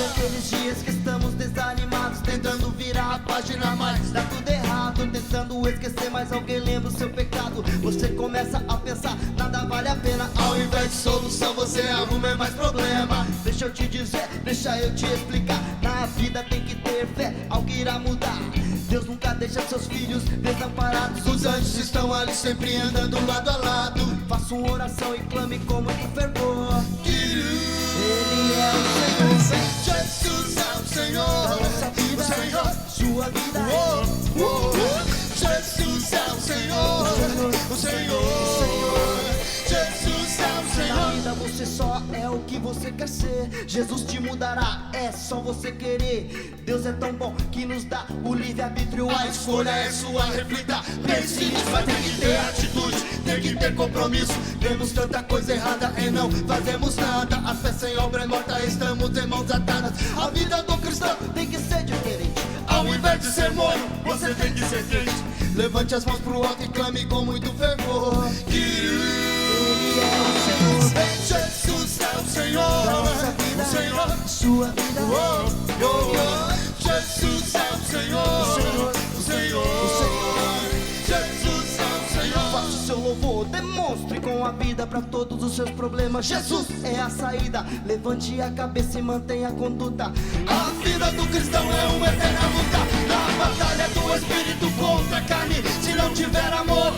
Naqueles dias que estamos desanimados, tentando virar a página, mas dá tudo errado. Tentando esquecer, mas alguém lembra o seu pecado. Você começa a pensar, nada vale a pena. Ao invés de solução, você arruma mais problema. Deixa eu te dizer, deixa eu te explicar. Na vida tem que ter fé, algo irá mudar. Deus nunca deixa seus filhos desamparados. Os anjos estão ali sempre andando lado a lado. Faça uma oração e clame com muito fervor. Ele é o Senhor. Jesus é o Senhor. Da nossa vida, O Senhor. sua vida. Jesus é o Senhor. O Senhor. Jesus é o Na Senhor. vida você só é o que você quer ser. Jesus te mudará, é só você querer. Deus é tão bom que nos dá o livre-arbítrio. A escolha é sua, reflita. Pense nisso, vai ter que ter atitude, tem que ter compromisso. Vemos tanta coisa errada e não fazemos nada. A fé sem obra é morta, estamos em mãos atadas. A vida do cristão Tem que ser diferente. ao invés de ser morno, você tem que ser crente. Levante as mãos pro alto e clame com muito fervor. Ele é o Senhor. Jesus é o Senhor. Da nossa vida, O Senhor. sua vida. Jesus é o Senhor. O Senhor. Jesus é o Senhor. Faça o seu louvor, demonstre com a vida pra todos os seus problemas. Jesus é a saída. Levante a cabeça e mantenha a conduta. A vida do cristão é uma eterna luta. Na batalha do espírito contra a carne. Se não tiver amor,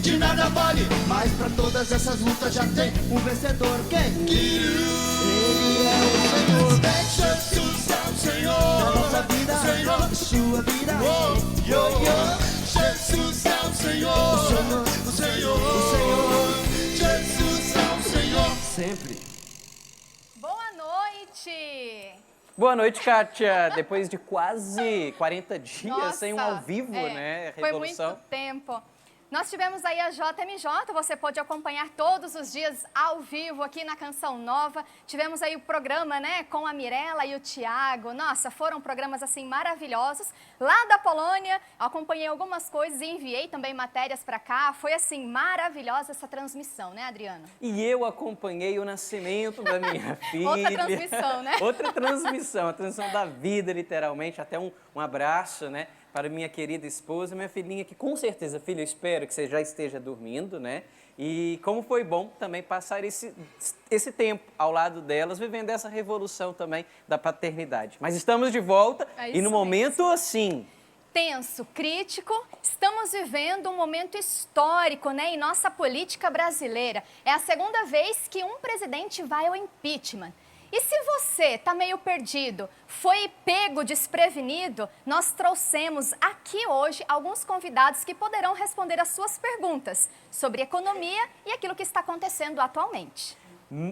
de nada vale. Mas pra todas essas lutas já tem um vencedor. Quem? Ele é o Senhor. Jesus é o Da Senhor. nossa vida, Senhor. sua vida. Jesus é o Senhor. O Senhor. Jesus é o Senhor. Sempre. Boa noite! Boa noite, Kátia. Depois de quase 40 dias Nossa, sem um ao vivo, né? Foi muito tempo. Nós tivemos aí a JMJ, você pode acompanhar todos os dias ao vivo aqui na Canção Nova. Tivemos aí o programa, né, com a Mirella e o Thiago. Nossa, foram programas assim maravilhosos. Lá da Polônia, acompanhei algumas coisas e enviei também matérias para cá. Foi assim maravilhosa essa transmissão, né, Adriano? E eu acompanhei o nascimento da minha filha. Outra transmissão, né? Outra transmissão, a transmissão da vida, literalmente. Até um abraço, né? Para minha querida esposa, minha filhinha, que com certeza, filha, eu espero que você já esteja dormindo, né? E como foi bom também passar esse tempo ao lado delas, vivendo essa revolução também da paternidade. Mas estamos de volta e no momento assim... Tenso, crítico, estamos vivendo um momento histórico, né, em nossa política brasileira. É a segunda vez que um presidente vai ao impeachment. E se você está meio perdido, foi pego desprevenido, nós trouxemos aqui hoje alguns convidados que poderão responder as suas perguntas sobre economia e aquilo que está acontecendo atualmente.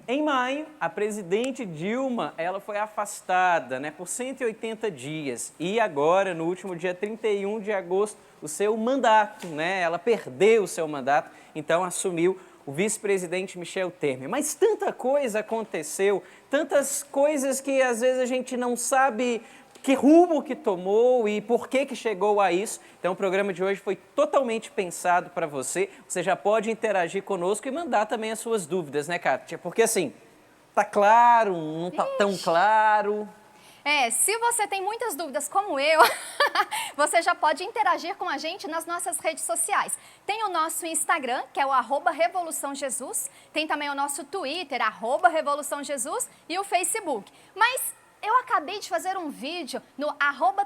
Em maio, a presidente Dilma, ela foi afastada, né, por 180 dias. E agora, no último dia 31 de agosto, o seu mandato, né, ela perdeu o seu mandato, então assumiu o vice-presidente Michel Temer. Mas tanta coisa aconteceu, tantas coisas que às vezes a gente não sabe que rumo que tomou e por que chegou a isso. Então o programa de hoje foi totalmente pensado para você. Você já pode interagir conosco e mandar também as suas dúvidas, né, Kátia? Porque assim, tá claro, não tá tão claro... Se você tem muitas dúvidas como eu, você já pode interagir com a gente nas nossas redes sociais. Tem o nosso Instagram, que é o @RevoluçãoJesus, tem também o nosso Twitter, @RevoluçãoJesus, e o Facebook. Mas eu acabei de fazer um vídeo no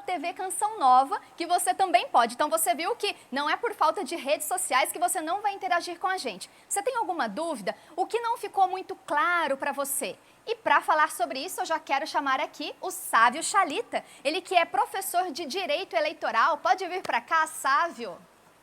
@TV Canção Nova, que você também pode. Então você viu que não é por falta de redes sociais que você não vai interagir com a gente. Você tem alguma dúvida? O que não ficou muito claro para você? E para falar sobre isso, eu já quero chamar aqui o Sávio Chalita. Ele que é professor de Direito Eleitoral. Pode vir para cá, Sávio.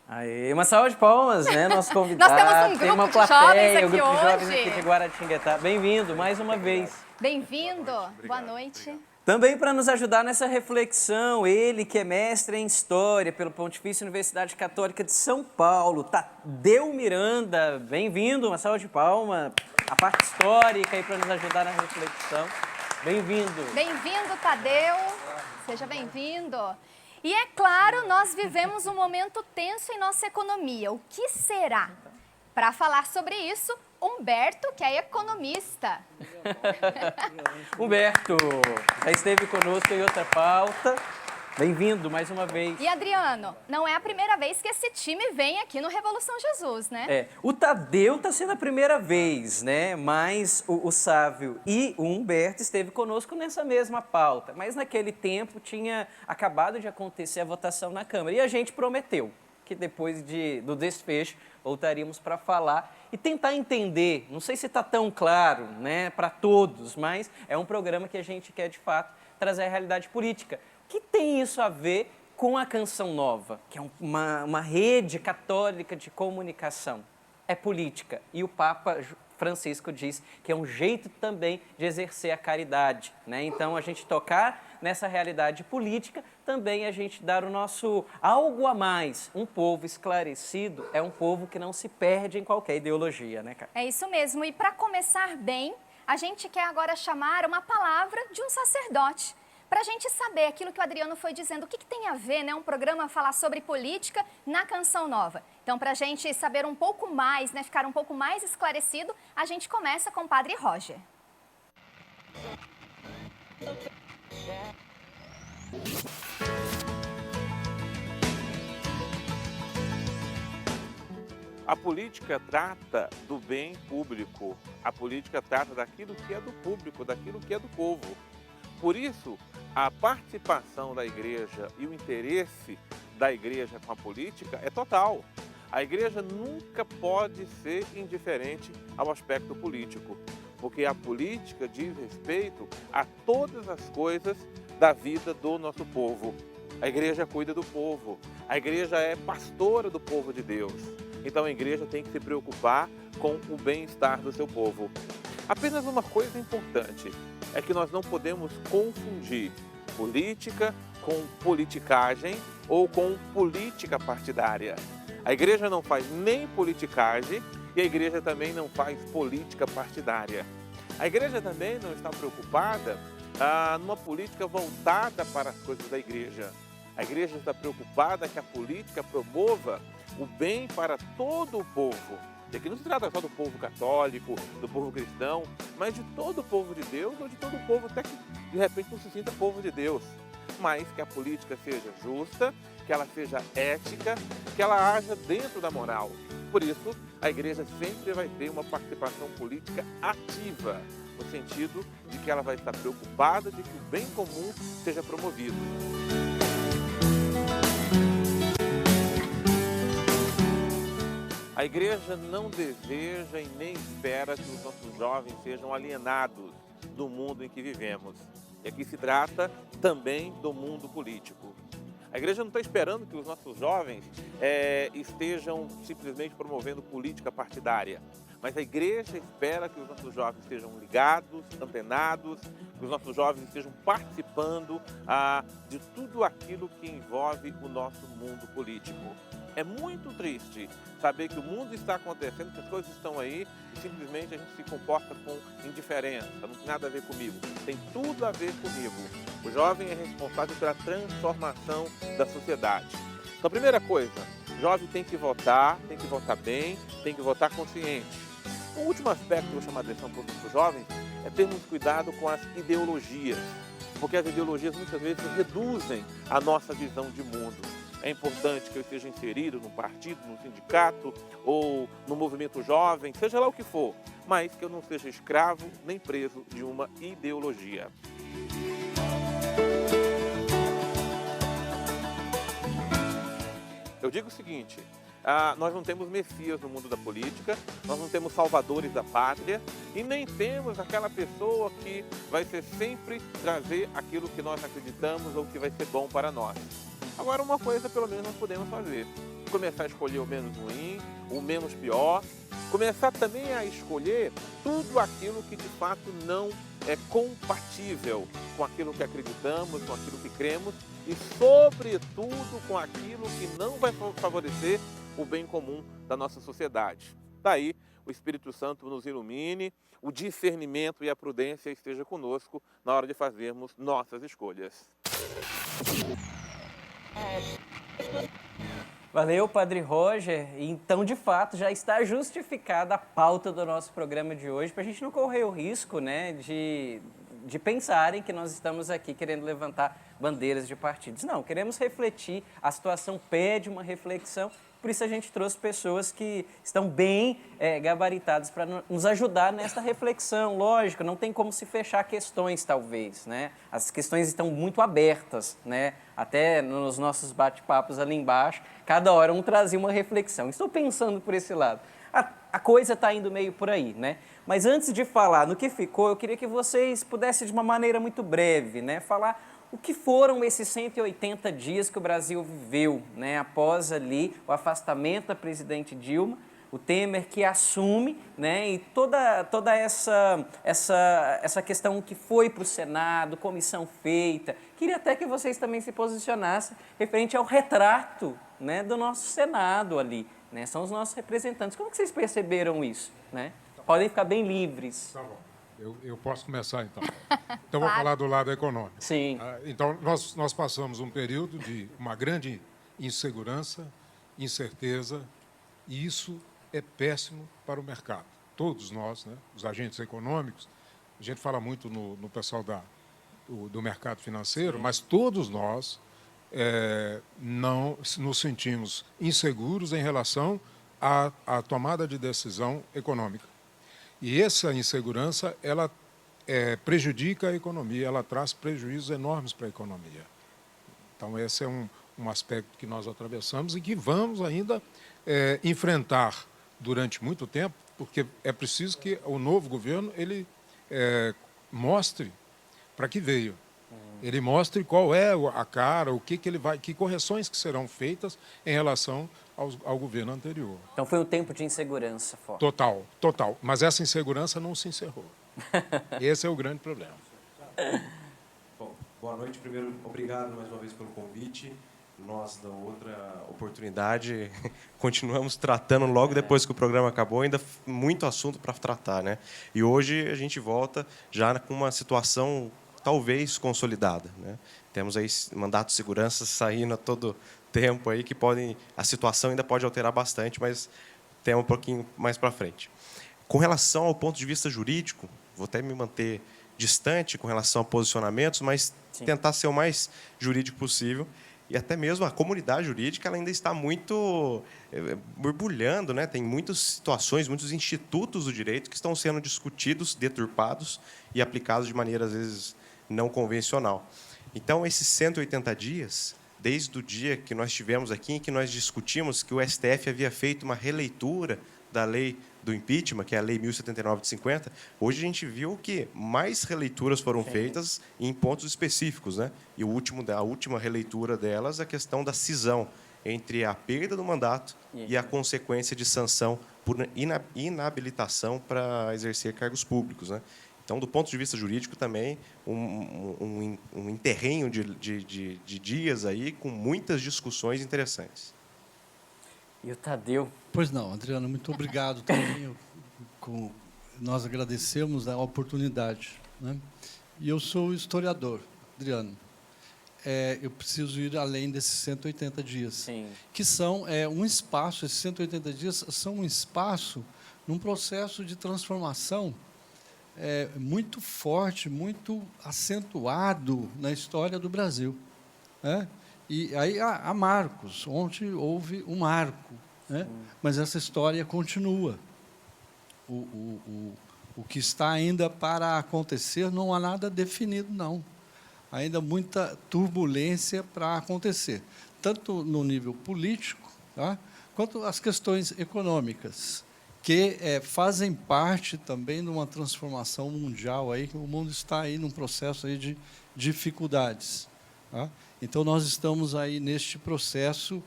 Aí, uma salva de palmas, né, nosso convidado. Nós temos um Tem grupo uma de plateia, jovens aqui um grupo de jovens hoje. aqui de Guaratinguetá. Bem-vindo mais uma vez. Bem-vindo. Boa noite. Obrigado. Também para nos ajudar nessa reflexão, ele que é mestre em História pela Pontifícia Universidade Católica de São Paulo, Tadeu Miranda. Bem-vindo, uma salva de palmas. A parte histórica aí para nos ajudar na reflexão. Bem-vindo. Bem-vindo, Tadeu. Seja bem-vindo. E é claro, nós vivemos um momento tenso em nossa economia. O que será? Para falar sobre isso, Humberto, que é economista. Humberto, já esteve conosco em outra pauta. Bem-vindo mais uma vez. E Adriano, não é a primeira vez que esse time vem aqui no Revolução Jesus, né? O Tadeu está sendo a primeira vez, né? Mas o Sávio e o Humberto esteve conosco nessa mesma pauta. Mas naquele tempo tinha acabado de acontecer a votação na Câmara. E a gente prometeu que depois do desfecho voltaríamos para falar e tentar entender. Não sei se está tão claro, né, para todos, mas é um programa que a gente quer, de fato, trazer a realidade política. O que tem isso a ver com a Canção Nova, que é uma rede católica de comunicação? É política. E o Papa Francisco diz que é um jeito também de exercer a caridade, né? Então, a gente tocar nessa realidade política, também a gente dar o nosso algo a mais. Um povo esclarecido é um povo que não se perde em qualquer ideologia, né, cara? É isso mesmo. E para começar bem, a gente quer agora chamar uma palavra de um sacerdote, para a gente saber aquilo que o Adriano foi dizendo, o que tem a ver, né, um programa falar sobre política na Canção Nova. Então, para a gente saber um pouco mais, né, ficar um pouco mais esclarecido, a gente começa com o Padre Roger. A política trata do bem público, a política trata daquilo que é do público, daquilo que é do povo. Por isso, a participação da igreja e o interesse da igreja com a política é total. A igreja nunca pode ser indiferente ao aspecto político, porque a política diz respeito a todas as coisas da vida do nosso povo. A igreja cuida do povo, a igreja é pastora do povo de Deus. Então a igreja tem que se preocupar com o bem-estar do seu povo. Apenas uma coisa importante é que nós não podemos confundir política com politicagem ou com política partidária. A igreja não faz nem politicagem e a igreja também não faz política partidária. A igreja também não está preocupada numa política voltada para as coisas da igreja. A igreja está preocupada que a política promova o bem para todo o povo. E aqui não se trata só do povo católico, do povo cristão, mas de todo o povo de Deus ou de todo o povo até que de repente não se sinta povo de Deus. Mas que a política seja justa, que ela seja ética, que ela haja dentro da moral. Por isso, a igreja sempre vai ter uma participação política ativa, no sentido de que ela vai estar preocupada de que o bem comum seja promovido. A igreja não deseja e nem espera que os nossos jovens sejam alienados do mundo em que vivemos. E aqui se trata também do mundo político. A igreja não está esperando que os nossos jovens estejam simplesmente promovendo política partidária. Mas a igreja espera que os nossos jovens estejam ligados, antenados, que os nossos jovens estejam participando de tudo aquilo que envolve o nosso mundo político. É muito triste saber que o mundo está acontecendo, que as coisas estão aí e simplesmente a gente se comporta com indiferença. Não tem nada a ver comigo, tem tudo a ver comigo. O jovem é responsável pela transformação da sociedade. Então, a primeira coisa, o jovem tem que votar bem, tem que votar consciente. O último aspecto que eu vou chamar a atenção para os jovens é termos cuidado com as ideologias, porque as ideologias muitas vezes reduzem a nossa visão de mundo. É importante que eu esteja inserido num partido, num sindicato ou no movimento jovem, seja lá o que for, mas que eu não seja escravo nem preso de uma ideologia. Eu digo o seguinte, nós não temos messias no mundo da política, nós não temos salvadores da pátria e nem temos aquela pessoa que vai ser sempre trazer aquilo que nós acreditamos ou que vai ser bom para nós. Agora, uma coisa pelo menos nós podemos fazer, começar a escolher o menos ruim, o menos pior, começar também a escolher tudo aquilo que de fato não é compatível com aquilo que acreditamos, com aquilo que cremos e, sobretudo, com aquilo que não vai favorecer o bem comum da nossa sociedade. Daí, o Espírito Santo nos ilumine, o discernimento e a prudência esteja conosco na hora de fazermos nossas escolhas. Valeu, Padre Roger. Então, de fato, já está justificada a pauta do nosso programa de hoje, para a gente não correr o risco, né, de pensarem que nós estamos aqui querendo levantar bandeiras de partidos. Não, queremos refletir, a situação pede uma reflexão, por isso a gente trouxe pessoas que estão bem gabaritadas para nos ajudar nesta reflexão. Lógico, não tem como se fechar questões, talvez, né? As questões estão muito abertas, né? Até nos nossos bate-papos ali embaixo, cada hora um trazia uma reflexão. Estou pensando por esse lado. A coisa está indo meio por aí, né? Mas antes de falar no que ficou, eu queria que vocês pudessem, de uma maneira muito breve, né, falar o que foram esses 180 dias que o Brasil viveu, né, após ali o afastamento da presidente Dilma, o Temer que assume, né, e toda essa questão que foi para o Senado, comissão feita. Queria até que vocês também se posicionassem referente ao retrato, né, do nosso Senado ali, né, são os nossos representantes. Como que vocês perceberam isso, né? Podem ficar bem livres. Tá bom. Eu posso começar, então. Então, vou falar do lado econômico. Sim. Então, nós passamos um período de uma grande insegurança, incerteza, e isso é péssimo para o mercado. Todos nós, né, os agentes econômicos, a gente fala muito no pessoal do mercado financeiro, mas todos nós não nos sentimos inseguros em relação à tomada de decisão econômica. E essa insegurança, ela prejudica a economia, ela traz prejuízos enormes para a economia. Então, esse é um aspecto que nós atravessamos e que vamos ainda enfrentar durante muito tempo, porque é preciso que o novo governo ele mostre para que veio. Ele mostre qual é a cara, que correções que serão feitas em relação ao governo anterior. Então foi um tempo de insegurança forte. Total. Mas essa insegurança não se encerrou. Esse é o grande problema. Bom, boa noite. Primeiro, obrigado mais uma vez pelo convite. Nós, da outra oportunidade, continuamos tratando logo depois que o programa acabou, ainda muito assunto para tratar, né? E hoje a gente volta já com uma situação talvez consolidada, né? Temos aí mandatos de segurança saindo a todo tempo aí que a situação ainda pode alterar bastante, mas tem um pouquinho mais para frente. Com relação ao ponto de vista jurídico, vou até me manter distante com relação a posicionamentos, mas Sim. tentar ser o mais jurídico possível. E até mesmo a comunidade jurídica ela ainda está muito borbulhando, né? Tem muitas situações, muitos institutos do direito que estão sendo discutidos, deturpados e aplicados de maneira, às vezes, não convencional. Então, esses 180 dias, desde o dia que nós tivemos aqui, em que nós discutimos que o STF havia feito uma releitura da lei do impeachment, que é a Lei 1079 de 50, hoje a gente viu que mais releituras foram feitas em pontos específicos, né? E a última releitura delas é a questão da cisão entre a perda do mandato e a consequência de sanção por inabilitação para exercer cargos públicos, né? Então, do ponto de vista jurídico, também, um interregno de dias aí com muitas discussões interessantes. E o Tadeu? Pois não, Adriano, muito obrigado também. Nós agradecemos a oportunidade, né? E eu sou historiador, Adriano. Eu preciso ir além desses 180 dias, Sim. que são um espaço, esses 180 dias são um espaço num processo de transformação muito forte, muito acentuado na história do Brasil, né? E aí há marcos, ontem houve um marco, né? Mas essa história continua. O que está ainda para acontecer, não há nada definido, não. Ainda muita turbulência para acontecer, tanto no nível político, tá? Quanto as questões econômicas, que fazem parte também de uma transformação mundial, aí, que o mundo está aí num processo aí de dificuldades, tá? Então, nós estamos aí neste processo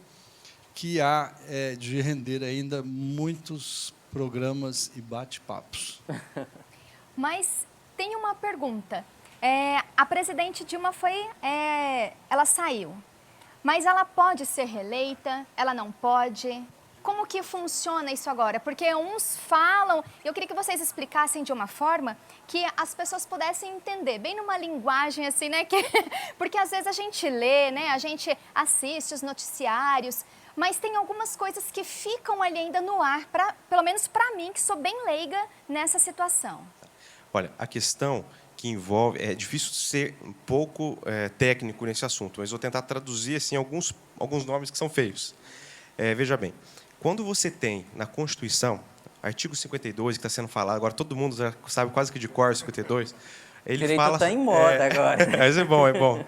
que há de render ainda muitos programas e bate-papos. Mas tem uma pergunta. A presidente Dilma ela saiu, mas ela pode ser reeleita? Ela não pode? como que funciona isso agora? Porque uns falam, eu queria que vocês explicassem de uma forma que as pessoas pudessem entender, bem numa linguagem assim, né? Porque às vezes a gente lê, né? A gente assiste os noticiários, mas tem algumas coisas que ficam ali ainda no ar, pelo menos para mim, que sou bem leiga nessa situação. Olha, a questão que envolve... É difícil ser um pouco técnico nesse assunto, mas vou tentar traduzir assim, alguns nomes que são feios. Veja bem, quando você tem na Constituição, artigo 52, que está sendo falado, agora todo mundo já sabe quase que de cor o 52, ele Direito fala... está em moda agora. Mas é bom, é bom.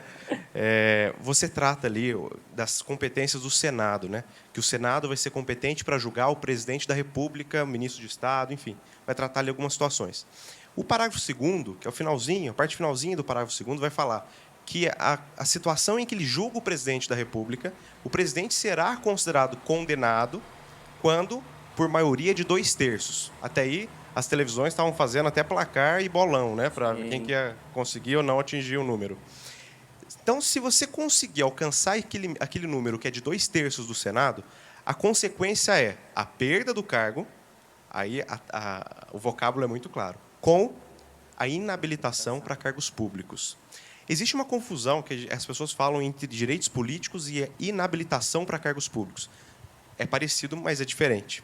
Você trata ali das competências do Senado, né? Que o Senado vai ser competente para julgar o presidente da República, o ministro de Estado, enfim, vai tratar ali algumas situações. O parágrafo 2º, que é o finalzinho, a parte finalzinha do parágrafo 2º, vai falar que a situação em que ele julga o presidente da República, o presidente será considerado condenado quando, por maioria de 2/3. Até aí, as televisões estavam fazendo até placar e bolão, né, para quem que ia conseguir ou não atingir o número. Então, se você conseguir alcançar aquele número que é de 2/3 do Senado, a consequência é a perda do cargo, aí o vocábulo é muito claro, com a inabilitação para cargos públicos. Existe uma confusão que as pessoas falam entre direitos políticos e inabilitação para cargos públicos. É parecido, mas é diferente.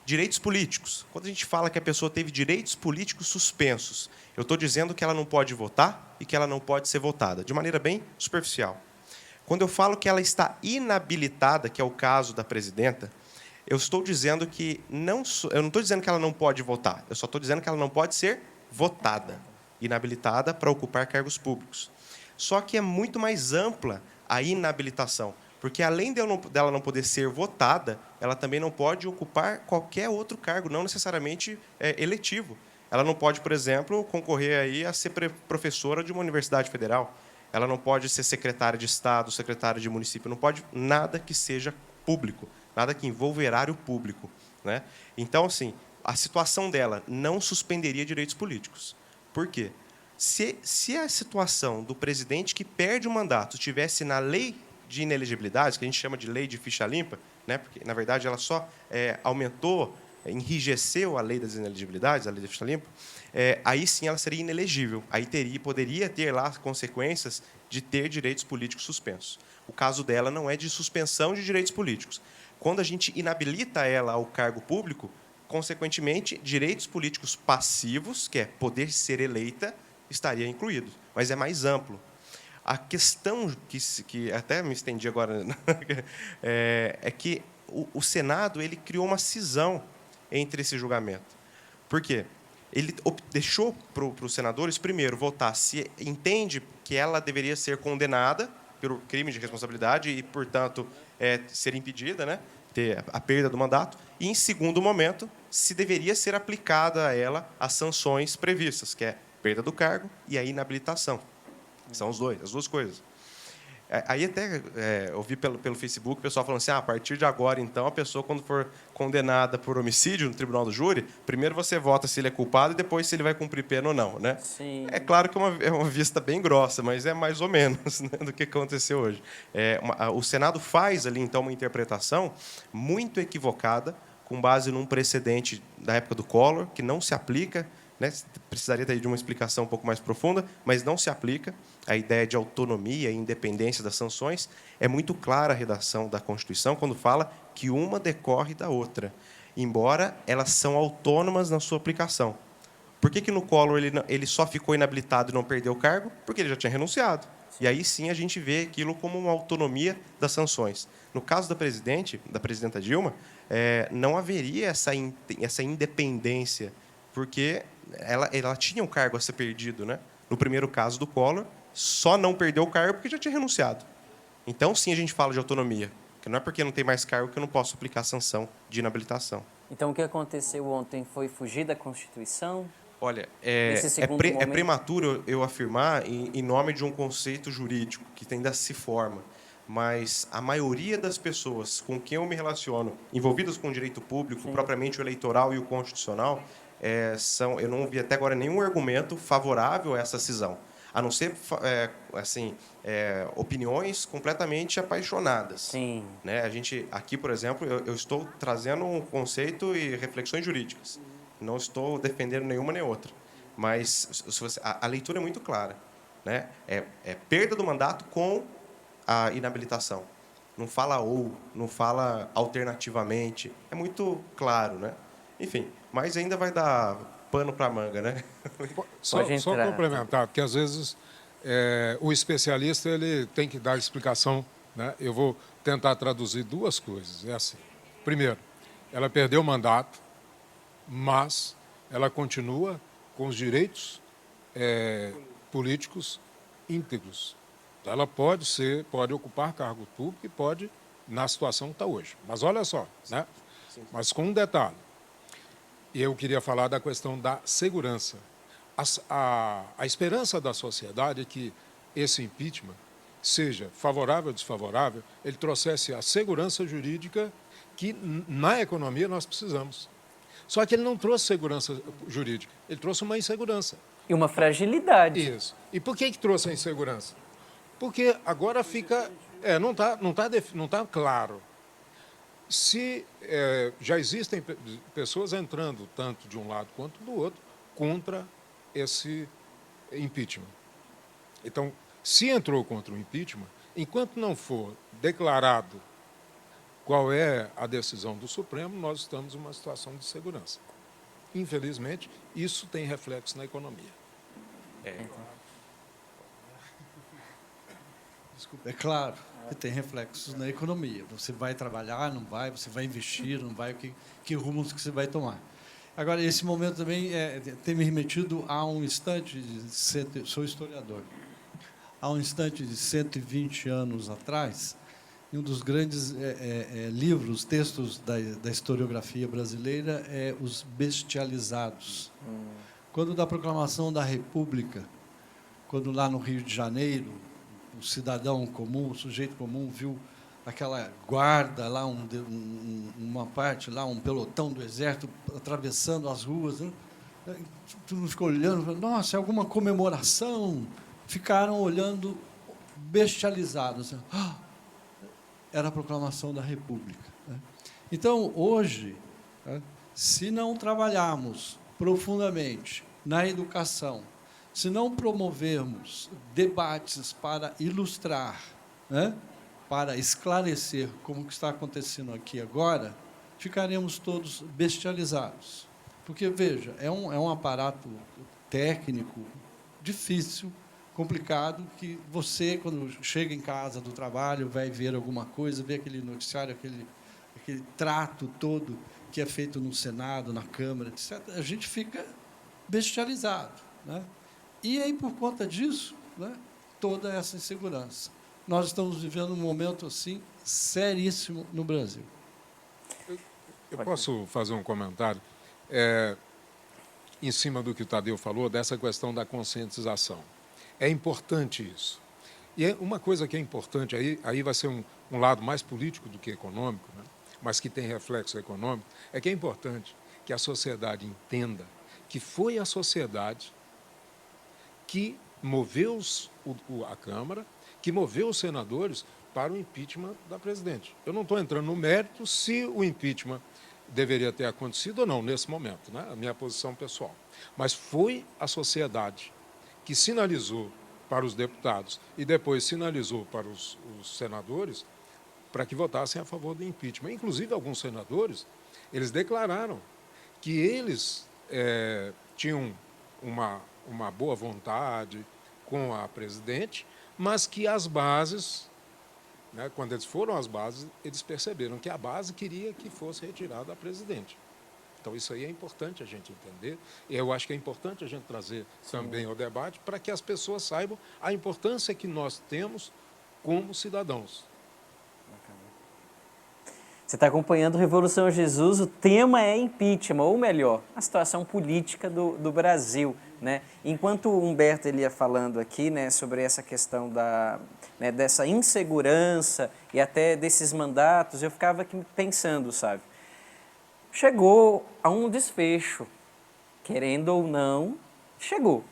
Direitos políticos. Quando a gente fala que a pessoa teve direitos políticos suspensos, eu estou dizendo que ela não pode votar e que não pode ser votada, de maneira bem superficial. Quando eu falo que ela está inabilitada, que é o caso da presidenta, eu estou dizendo que eu não estou dizendo que ela não pode votar, eu só estou dizendo que ela não pode ser votada, inabilitada para ocupar cargos públicos. Só que é muito mais ampla a inabilitação, porque além dela não poder ser votada, ela também não pode ocupar qualquer outro cargo, não necessariamente eletivo. Ela não pode, por exemplo, concorrer aí a ser professora de uma universidade federal. Ela não pode ser secretária de Estado, secretária de município, não pode nada que seja público, nada que envolva erário público, né? Então, assim, a situação dela não suspenderia direitos políticos. Por quê? Se a situação do presidente que perde o mandato estivesse na lei de inelegibilidade, que a gente chama de lei de ficha limpa, né? Porque, na verdade, ela só aumentou, enrijeceu a lei das inelegibilidades, a lei da ficha limpa, aí sim ela seria inelegível. Aí poderia ter lá consequências de ter direitos políticos suspensos. O caso dela não é de suspensão de direitos políticos. Quando a gente inabilita ela ao cargo público, consequentemente, direitos políticos passivos, que é poder ser eleita, estaria incluído, mas é mais amplo. A questão que até me estendi agora é que o Senado ele criou uma cisão entre esse julgamento. Por quê? Ele deixou para os senadores, primeiro, votar se entende que ela deveria ser condenada pelo crime de responsabilidade e, portanto, ser impedida, né, ter a perda do mandato, e, em segundo momento, se deveria ser aplicada a ela as sanções previstas, que é perda do cargo e a inabilitação. São as duas coisas. Aí até eu vi pelo Facebook o pessoal falando assim, a partir de agora, então, a pessoa, quando for condenada por homicídio no tribunal do júri, primeiro você vota se ele é culpado e depois se ele vai cumprir pena ou não, né? Sim. É claro que é uma vista bem grossa, mas é mais ou menos, né, do que aconteceu hoje. O Senado faz ali, então, uma interpretação muito equivocada, com base num precedente da época do Collor, que não se aplica, né? Precisaria ter de uma explicação um pouco mais profunda, mas não se aplica. A ideia de autonomia e independência das sanções é muito clara a redação da Constituição quando fala que uma decorre da outra, embora elas são autônomas na sua aplicação. Por que no Collor ele só ficou inabilitado e não perdeu o cargo? Porque ele já tinha renunciado. E aí sim a gente vê aquilo como uma autonomia das sanções. No caso da presidenta Dilma, não haveria essa independência, porque ela tinha um cargo a ser perdido, né? No primeiro caso do Collor, só não perdeu o cargo porque já tinha renunciado. Então, sim, a gente fala de autonomia, que não é porque não tem mais cargo que eu não posso aplicar a sanção de inabilitação. Então, o que aconteceu ontem foi fugir da Constituição? Olha, é prematuro eu afirmar em nome de um conceito jurídico que ainda se forma, mas a maioria das pessoas com quem eu me relaciono, envolvidas com o direito público, propriamente o eleitoral e o constitucional, eu não vi até agora nenhum argumento favorável a essa cisão. a não ser assim, opiniões completamente apaixonadas. Sim. Né? A gente, aqui, por exemplo, eu estou trazendo um conceito e reflexões jurídicas. Não estou defendendo nenhuma nem outra. Mas a leitura é muito clara. Né? É perda do mandato com a inabilitação. Não fala não fala alternativamente. É muito claro, né? Enfim, mas ainda vai dar pano para manga, né? Só complementar, porque às vezes o especialista ele tem que dar explicação, né? Eu vou tentar traduzir duas coisas. É assim. Primeiro, ela perdeu o mandato, mas ela continua com os direitos políticos íntegros. Ela pode ocupar cargo público e pode, na situação que está hoje. Mas olha só, né? Mas com um detalhe. E eu queria falar da questão da segurança. A esperança da sociedade é que esse impeachment, seja favorável ou desfavorável, ele trouxesse a segurança jurídica que, na economia, nós precisamos. Só que ele não trouxe segurança jurídica, ele trouxe uma insegurança. E uma fragilidade. Isso. E por que trouxe a insegurança? Porque agora fica... não tá claro. Se já existem pessoas entrando, tanto de um lado quanto do outro, contra esse impeachment. Então, se entrou contra o impeachment, enquanto não for declarado qual é a decisão do Supremo, nós estamos em uma situação de segurança. Infelizmente, isso tem reflexo na economia. Desculpa, é claro que tem reflexos na economia. Você vai trabalhar, não vai, você vai investir, não vai, que rumos que você vai tomar. Agora, esse momento também tem me remetido a um instante, sou historiador, a um instante de 120 anos atrás, em um dos grandes livros, textos da historiografia brasileira, é Os Bestializados. Quando da proclamação da República, quando lá no Rio de Janeiro, o cidadão comum, o sujeito comum, viu aquela guarda lá, uma parte lá, um pelotão do exército atravessando as ruas, né? Todo mundo ficou olhando, nossa, é alguma comemoração? Ficaram olhando bestializados. Era a proclamação da República. Né? Então, hoje, se não trabalharmos profundamente na educação, se não promovermos debates para ilustrar, né, para esclarecer como que está acontecendo aqui agora, ficaremos todos bestializados. Porque, veja, é um aparato técnico difícil, complicado, que você, quando chega em casa do trabalho, vai ver alguma coisa, vê aquele noticiário, aquele trato todo que é feito no Senado, na Câmara, etc., a gente fica bestializado. Né? E aí, por conta disso, né, toda essa insegurança. Nós estamos vivendo um momento assim seríssimo no Brasil. Eu posso fazer um comentário em cima do que o Tadeu falou, dessa questão da conscientização. É importante isso. E uma coisa que é importante, aí vai ser um lado mais político do que econômico, né, mas que tem reflexo econômico, é que é importante que a sociedade entenda que foi a sociedade que moveu a Câmara, que moveu os senadores para o impeachment da presidente. Eu não estou entrando no mérito se o impeachment deveria ter acontecido ou não nesse momento, né? A minha posição pessoal. Mas foi a sociedade que sinalizou para os deputados e depois sinalizou para os senadores para que votassem a favor do impeachment. Inclusive, alguns senadores, eles declararam que eles tinham uma boa vontade com a presidente, mas que as bases, né, quando eles foram às bases, eles perceberam que a base queria que fosse retirada a presidente. Então, isso aí é importante a gente entender. Eu acho que é importante a gente trazer também ao debate para que as pessoas saibam a importância que nós temos como cidadãos. Você está acompanhando Revolução Jesus, o tema é impeachment, ou melhor, a situação política do Brasil. Né? Enquanto o Humberto ele ia falando aqui, né, sobre essa questão dessa insegurança e até desses mandatos, eu ficava aqui pensando, sabe? Chegou a um desfecho, querendo ou não, chegou.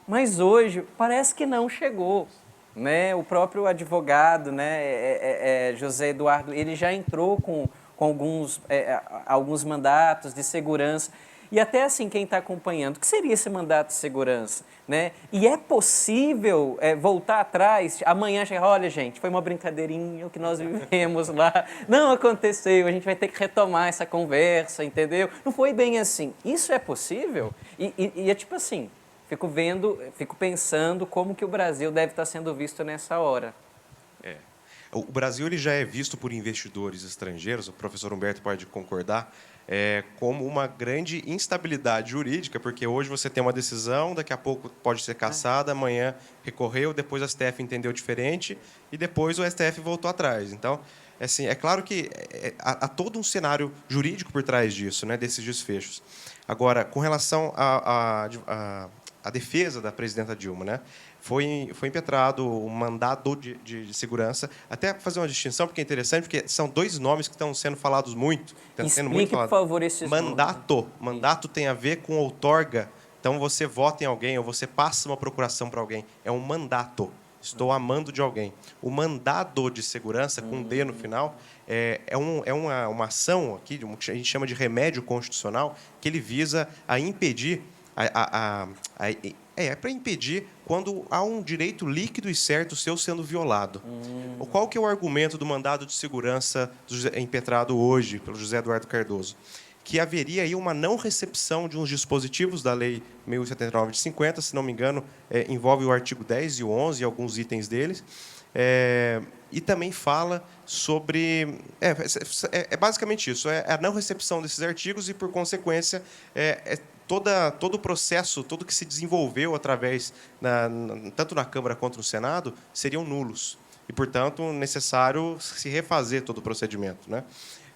mas hoje parece que não chegou. Né? O próprio advogado, né, José Eduardo, ele já entrou com alguns mandatos de segurança. E até assim, quem está acompanhando, o que seria esse mandato de segurança? Né? E é possível voltar atrás, amanhã chegar, olha gente, foi uma brincadeirinha o que nós vivemos lá, não aconteceu, a gente vai ter que retomar essa conversa, entendeu? Não foi bem assim. Isso é possível? E é tipo assim, fico pensando como que o Brasil deve estar sendo visto nessa hora. O Brasil ele já é visto por investidores estrangeiros, o professor Humberto pode concordar, como uma grande instabilidade jurídica, porque hoje você tem uma decisão, daqui a pouco pode ser cassada, amanhã recorreu, depois o STF entendeu diferente e depois o STF voltou atrás. Então, assim, é claro que há todo um cenário jurídico por trás disso, né, desses desfechos. Agora, com relação à defesa da presidenta Dilma, né, foi impetrado um mandado de segurança. Até fazer uma distinção, porque é interessante, porque são dois nomes que estão sendo falados muito. Explique, por favor, esses mandato. nomes. Mandato tem a ver com outorga. Então, você vota em alguém ou você passa uma procuração para alguém. É um mandato. Estou a mando de alguém. O mandado de segurança, com D no final, é uma ação aqui, que a gente chama de remédio constitucional, que ele visa a impedir para impedir quando há um direito líquido e certo seu sendo violado. Qual que é o argumento do mandado de segurança impetrado hoje pelo José Eduardo Cardoso? Que haveria aí uma não recepção de uns dispositivos da Lei 1079 de 50, se não me engano, envolve o artigo 10 e o 11 e alguns itens deles, e também fala sobre... basicamente isso, a não recepção desses artigos e, por consequência, todo o processo, tudo que se desenvolveu através, tanto na Câmara quanto no Senado, seriam nulos. E, portanto, necessário se refazer todo o procedimento. Né?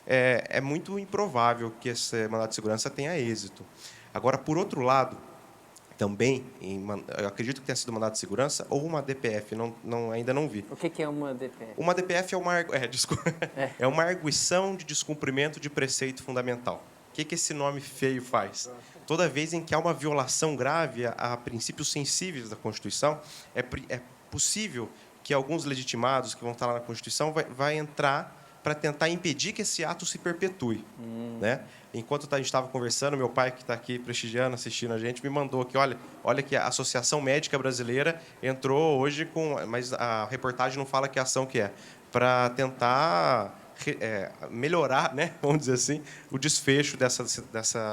É muito improvável que esse mandado de segurança tenha êxito. Agora, por outro lado, também, eu acredito que tenha sido mandado de segurança ou uma DPF, ainda não vi. O que é uma DPF? Uma DPF é uma arguição de descumprimento de preceito fundamental. O que esse nome feio faz? Toda vez em que há uma violação grave a princípios sensíveis da Constituição, é possível que alguns legitimados que vão estar lá na Constituição vai entrar para tentar impedir que esse ato se perpetue. Né? Enquanto a gente estava conversando, meu pai, que está aqui prestigiando, assistindo a gente, me mandou aqui, olha que a Associação Médica Brasileira entrou hoje mas a reportagem não fala que ação que é, para tentar melhorar, né, vamos dizer assim, o desfecho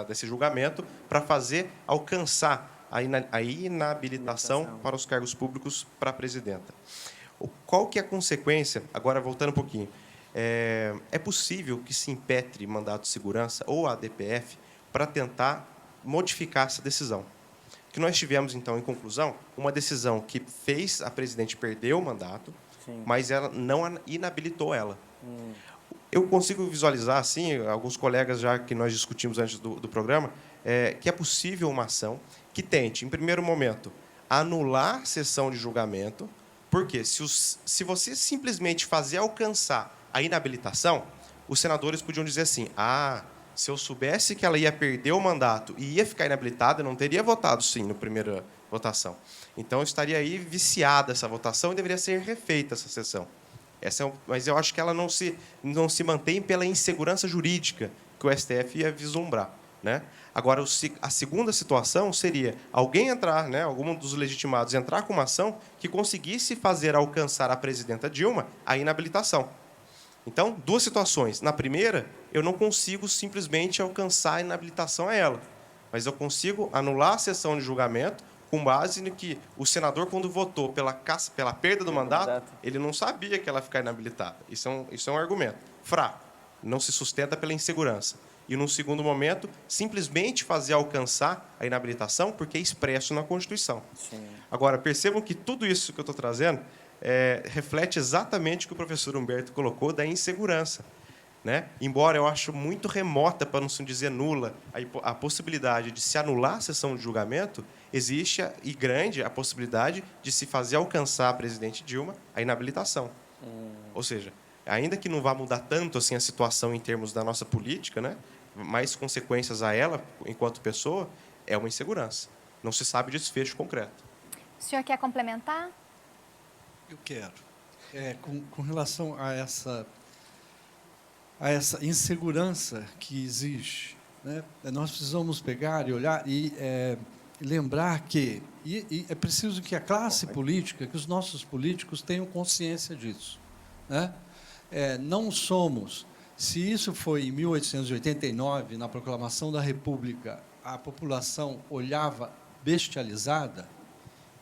desse julgamento para fazer alcançar a inabilitação para os cargos públicos para a presidenta. Qual que é a consequência? Agora, voltando um pouquinho. É possível que se impetre mandato de segurança ou a DPF para tentar modificar essa decisão. Que nós tivemos, então, em conclusão, uma decisão que fez a presidente perder o mandato, sim, mas ela não inabilitou ela. Eu consigo visualizar, assim, alguns colegas já que nós discutimos antes do programa, que é possível uma ação que tente, em primeiro momento, anular a sessão de julgamento, porque se você simplesmente fazer alcançar a inabilitação, os senadores podiam dizer assim, se eu soubesse que ela ia perder o mandato e ia ficar inabilitada, eu não teria votado sim na primeira votação. Então, estaria aí viciada essa votação e deveria ser refeita essa sessão. Mas eu acho que ela não se mantém pela insegurança jurídica que o STF ia vislumbrar. Né? Agora, a segunda situação seria alguém entrar, né, algum dos legitimados entrar com uma ação que conseguisse fazer alcançar a presidenta Dilma a inabilitação. Então, duas situações. Na primeira, eu não consigo simplesmente alcançar a inabilitação a ela, mas eu consigo anular a sessão de julgamento com base no que o senador, quando votou pela perda do mandato, ele não sabia que ela ia ficar inabilitada. Isso é um argumento fraco, não se sustenta pela insegurança. E, num segundo momento, simplesmente fazer alcançar a inabilitação porque é expresso na Constituição. Sim. Agora, percebam que tudo isso que eu estou trazendo reflete exatamente o que o professor Humberto colocou da insegurança. Né? Embora eu acho muito remota, para não se dizer nula, a possibilidade de se anular a sessão de julgamento, existe e grande a possibilidade de se fazer alcançar a presidente Dilma a inabilitação. Ou seja, ainda que não vá mudar tanto assim a situação em termos da nossa política, né? Mais consequências a ela, enquanto pessoa, é uma insegurança. Não se sabe desfecho concreto. O senhor quer complementar? Eu quero. Com relação a essa insegurança que existe, né? Nós precisamos pegar e olhar e lembrar que é preciso que a classe política, que os nossos políticos tenham consciência disso, né? Não somos, se isso foi em 1889, na proclamação da República, a população olhava bestializada.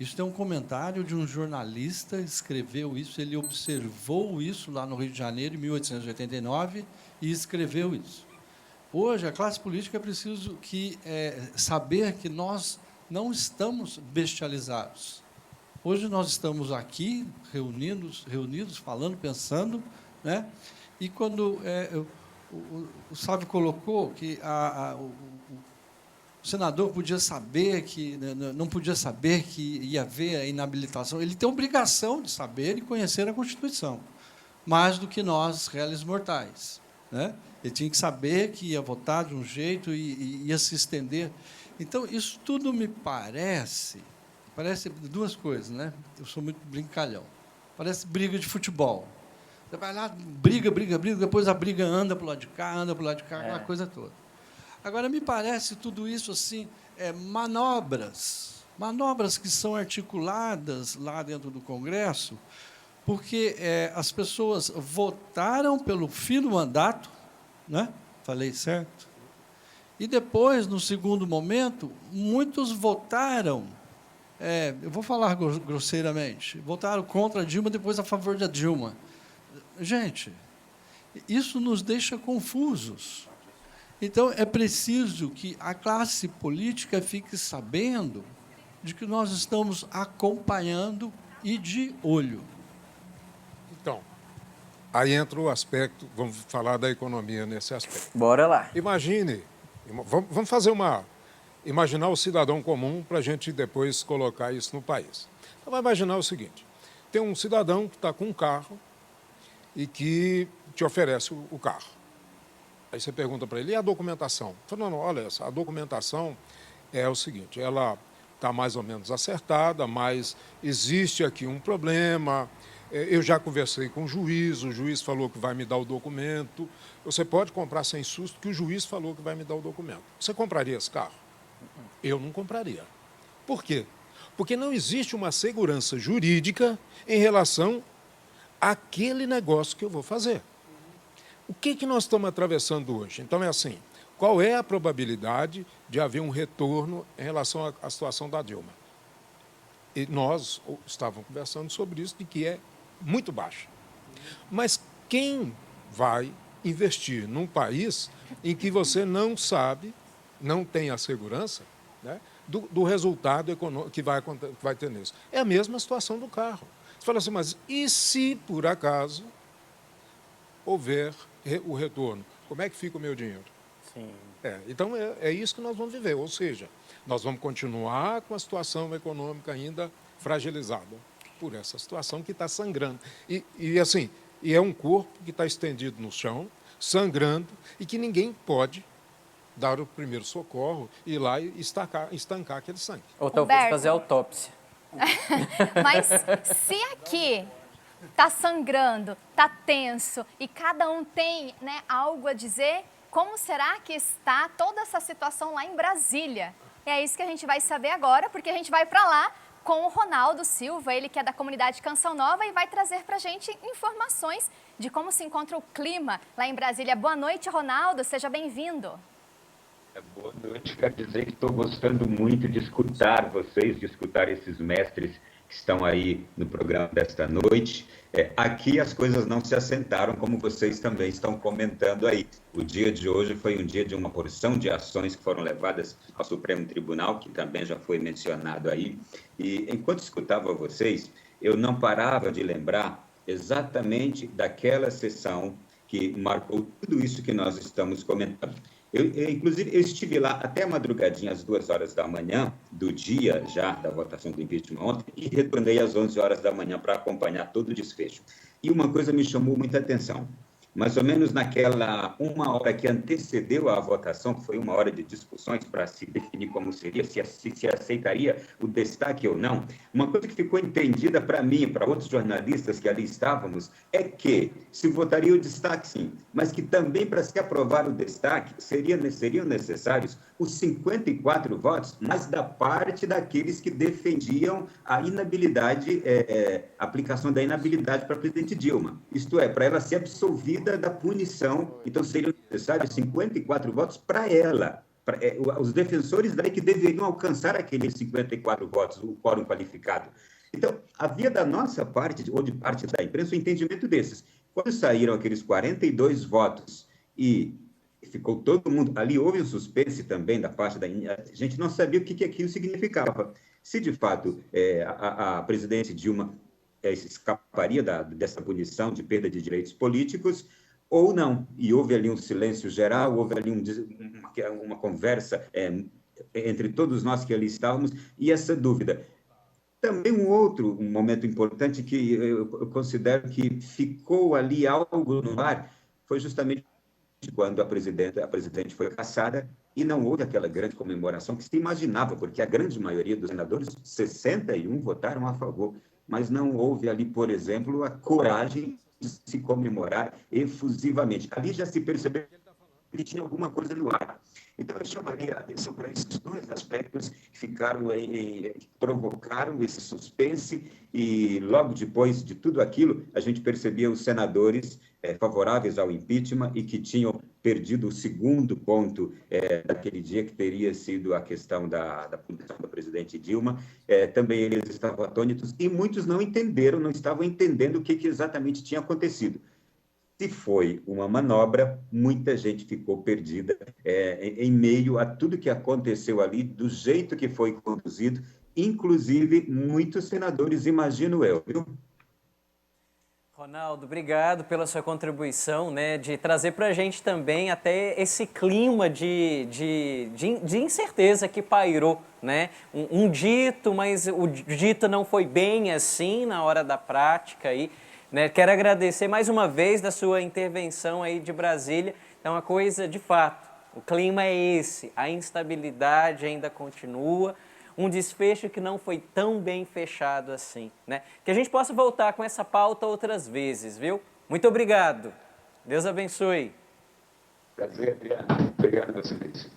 Isso é um comentário de um jornalista, escreveu isso, ele observou isso lá no Rio de Janeiro, em 1889, e escreveu isso. Hoje, a classe política é preciso saber que nós não estamos bestializados. Hoje nós estamos aqui, reunidos, falando, pensando, né? E quando o Sávio colocou que o senador podia saber que não podia saber que ia haver a inabilitação. Ele tem a obrigação de saber e conhecer a Constituição, mais do que nós, réis mortais, né? Ele tinha que saber que ia votar de um jeito e ia se estender. Então, isso tudo me parece duas coisas, né? Eu sou muito brincalhão. Parece briga de futebol. Você vai lá, briga, depois a briga anda para o lado de cá, aquela coisa toda. Agora, me parece tudo isso assim, manobras que são articuladas lá dentro do Congresso, porque as pessoas votaram pelo fim do mandato, né? Falei certo? E depois, no segundo momento, muitos votaram, eu vou falar grosseiramente, votaram contra a Dilma, depois a favor da Dilma. Gente, isso nos deixa confusos. Então, é preciso que a classe política fique sabendo de que nós estamos acompanhando e de olho. Então, aí entra o aspecto, vamos falar da economia nesse aspecto. Bora lá. Imagine, vamos imaginar o cidadão comum para a gente depois colocar isso no país. Então, vai imaginar o seguinte, tem um cidadão que está com um carro e que te oferece o carro. Aí você pergunta para ele, e a documentação? Fala, não, olha, a documentação é o seguinte, ela está mais ou menos acertada, mas existe aqui um problema, eu já conversei com o juiz falou que vai me dar o documento, você pode comprar sem susto, que o juiz falou que vai me dar o documento. Você compraria esse carro? Eu não compraria. Por quê? Porque não existe uma segurança jurídica em relação àquele negócio que eu vou fazer. O que nós estamos atravessando hoje? Então, é assim, qual é a probabilidade de haver um retorno em relação à situação da Dilma? E nós estávamos conversando sobre isso, de que é muito baixa. Mas quem vai investir num país em que você não sabe, não tem a segurança, né, do resultado econômico que vai ter nisso? É a mesma situação do carro. Você fala assim, mas e se, por acaso, houver o retorno? Como é que fica o meu dinheiro? Sim. Então, é isso que nós vamos viver, ou seja, nós vamos continuar com a situação econômica ainda fragilizada por essa situação que está sangrando. E é um corpo que está estendido no chão, sangrando, e que ninguém pode dar o primeiro socorro, ir lá e estancar aquele sangue. Ou talvez fazer autópsia. Mas se aqui está sangrando, está tenso e cada um tem, né, algo a dizer, como será que está toda essa situação lá em Brasília? E é isso que a gente vai saber agora, porque a gente vai para lá com o Ronaldo Silva, ele que é da comunidade Canção Nova e vai trazer para a gente informações de como se encontra o clima lá em Brasília. Boa noite, Ronaldo, seja bem-vindo. Boa noite, quero dizer que estou gostando muito de escutar vocês, de escutar esses mestres que estão aí no programa desta noite. Aqui as coisas não se assentaram, como vocês também estão comentando aí. O dia de hoje foi um dia de uma porção de ações que foram levadas ao Supremo Tribunal, que também já foi mencionado aí. E enquanto escutava vocês, eu não parava de lembrar exatamente daquela sessão que marcou tudo isso que nós estamos comentando. Inclusive, eu estive lá até a madrugadinha, às 2 horas da manhã, do dia já da votação do impeachment ontem, e retornei às 11 horas da manhã para acompanhar todo o desfecho. E uma coisa me chamou muita atenção. mais ou menos naquela 1 hora que antecedeu a votação, que foi 1 hora de discussões para se definir como seria, se aceitaria o destaque ou não, uma coisa que ficou entendida para mim e para outros jornalistas que ali estávamos, é que se votaria o destaque sim, mas que também para se aprovar o destaque seriam necessários os 54 votos, mas da parte daqueles que defendiam a inabilidade, a aplicação da inabilidade para a presidente Dilma. Isto é, para ela ser absolvida da punição, então seriam necessários 54 votos para ela. Os defensores daí que deveriam alcançar aqueles 54 votos, o quórum qualificado. Então, havia da nossa parte, ou de parte da imprensa, o entendimento desses. Quando saíram aqueles 42 votos e ficou todo mundo... Ali houve um suspense também da parte da... A gente não sabia o que aquilo significava. Se, de fato, a presidente Dilma escaparia dessa punição de perda de direitos políticos ou não. E houve ali um silêncio geral, houve ali uma conversa entre todos nós que ali estávamos, e essa dúvida. Também um momento importante que eu considero que ficou ali algo no ar foi justamente quando a presidente foi cassada e não houve aquela grande comemoração que se imaginava, porque a grande maioria dos senadores, 61, votaram a favor, mas não houve ali, por exemplo, a coragem de se comemorar efusivamente. Ali já se percebeu que tinha alguma coisa no ar. Então, eu chamaria a atenção para esses dois aspectos que provocaram esse suspense e, logo depois de tudo aquilo, a gente percebia os senadores favoráveis ao impeachment e que tinham perdido o segundo ponto daquele dia, que teria sido a questão da punição da presidente Dilma. Também eles estavam atônitos e muitos não estavam entendendo o que exatamente tinha acontecido. Se foi uma manobra, muita gente ficou perdida em meio a tudo que aconteceu ali, do jeito que foi conduzido, inclusive muitos senadores, imagino eu, viu? Ronaldo, obrigado pela sua contribuição, né, de trazer para a gente também até esse clima de incerteza que pairou, né? Um dito, mas o dito não foi bem assim na hora da prática aí. Né? Quero agradecer mais uma vez da sua intervenção aí de Brasília. É uma coisa, de fato, o clima é esse, a instabilidade ainda continua, um desfecho que não foi tão bem fechado assim, né? Que a gente possa voltar com essa pauta outras vezes, viu? Muito obrigado. Deus abençoe. Prazer, Adriano. Obrigado a vocês.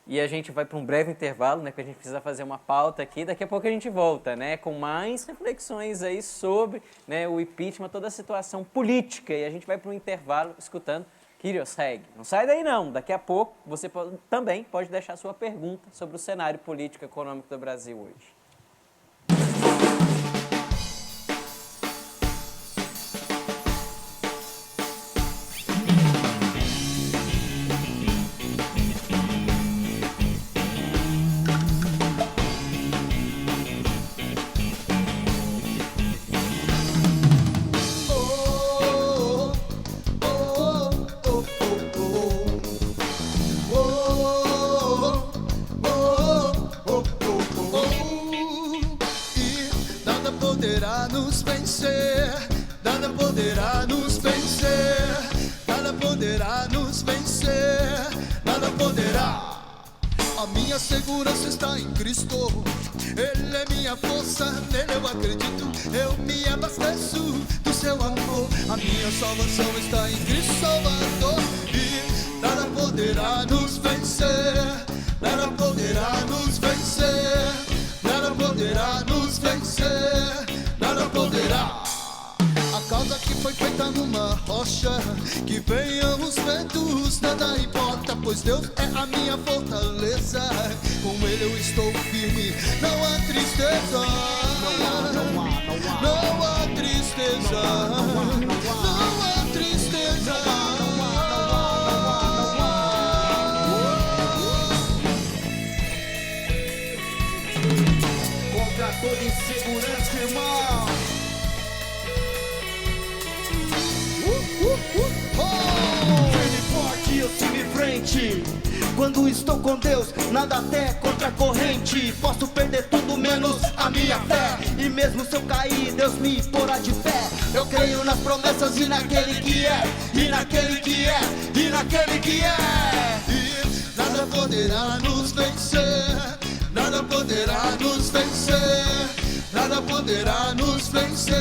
E a gente vai para um breve intervalo, né, que a gente precisa fazer uma pauta aqui. Daqui a pouco a gente volta, né, com mais reflexões aí sobre, né, o impeachment, toda a situação política. E a gente vai para um intervalo escutando Kyrios Reg. Não sai daí não, daqui a pouco você também pode deixar sua pergunta sobre o cenário político e econômico do Brasil hoje. A minha segurança está em Cristo, Ele é minha força, nele eu acredito, eu me abasteço do seu amor. A minha salvação está em Cristo Salvador, e nada poderá nos vencer, nada poderá nos vencer, nada poderá nos vencer, nada poderá. A causa que foi feita numa rocha, que venham os ventos, nada importa, pois Deus é a minha fortaleza. Com Ele eu estou firme, não há tristeza, não há tristeza, não há tristeza. Contra toda insegurança, irmão. Firme e forte, eu sigo em frente. Quando estou com Deus, nada até contra a corrente. Posso perder tudo menos a minha fé. E mesmo se eu cair, Deus me porá de pé. Eu creio nas promessas e naquele que é, e naquele que é, e naquele que é. E nada poderá nos vencer, nada poderá nos vencer, nada poderá nos vencer,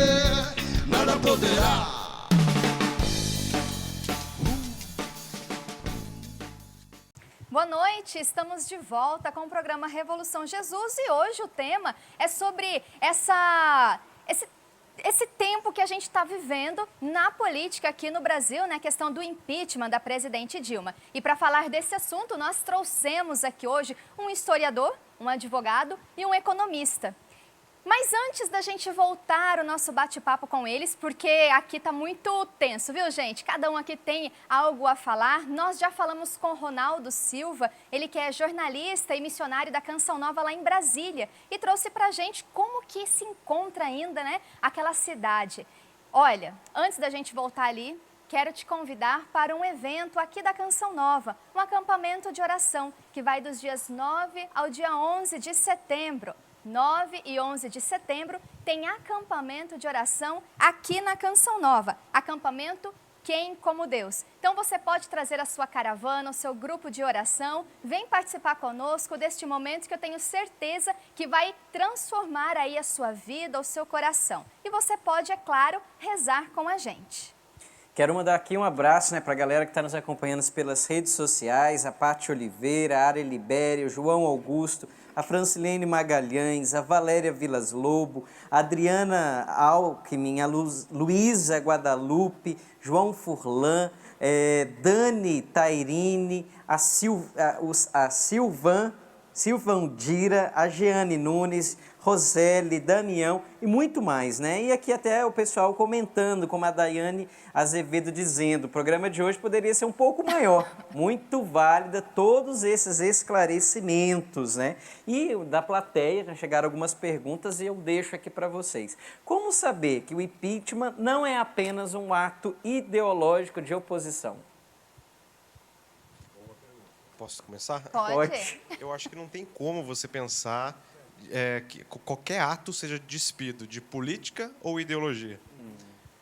nada poderá. Boa noite, estamos de volta com o programa Revolução Jesus e hoje o tema é sobre esse tempo que a gente está vivendo na política aqui no Brasil, né? A questão do impeachment da presidente Dilma. E para falar desse assunto, nós trouxemos aqui hoje um historiador, um advogado e um economista. Mas antes da gente voltar o nosso bate-papo com eles, porque aqui está muito tenso, viu, gente? Cada um aqui tem algo a falar. Nós já falamos com o Ronaldo Silva, ele que é jornalista e missionário da Canção Nova lá em Brasília, e trouxe pra gente como que se encontra ainda, né, aquela cidade. Olha, antes da gente voltar ali, quero te convidar para um evento aqui da Canção Nova, um acampamento de oração, que vai dos dias 9 ao dia 11 de setembro. 9 e 11 de setembro tem acampamento de oração aqui na Canção Nova. Acampamento Quem como Deus. Então você pode trazer a sua caravana, o seu grupo de oração, vem participar conosco deste momento que eu tenho certeza que vai transformar aí a sua vida, o seu coração. E você pode, é claro, rezar com a gente. Quero mandar aqui um abraço, né, para a galera que está nos acompanhando pelas redes sociais, a Paty Oliveira, a Ari Libério, o João Augusto, a Francilene Magalhães, a Valéria Vilas Lobo, a Adriana Alckmin, a Luísa Guadalupe, João Furlan, Dani Tairine, a Silvandira, a Jeane Nunes, Roseli, Damião e muito mais, né? E aqui até o pessoal comentando, como a Daiane Azevedo dizendo, o programa de hoje poderia ser um pouco maior, muito válida todos esses esclarecimentos, né? E da plateia já chegaram algumas perguntas e eu deixo aqui para vocês. Como saber que o impeachment não é apenas um ato ideológico de oposição? Posso começar? Pode. Eu acho que não tem como você pensar que qualquer ato seja despido de política ou ideologia.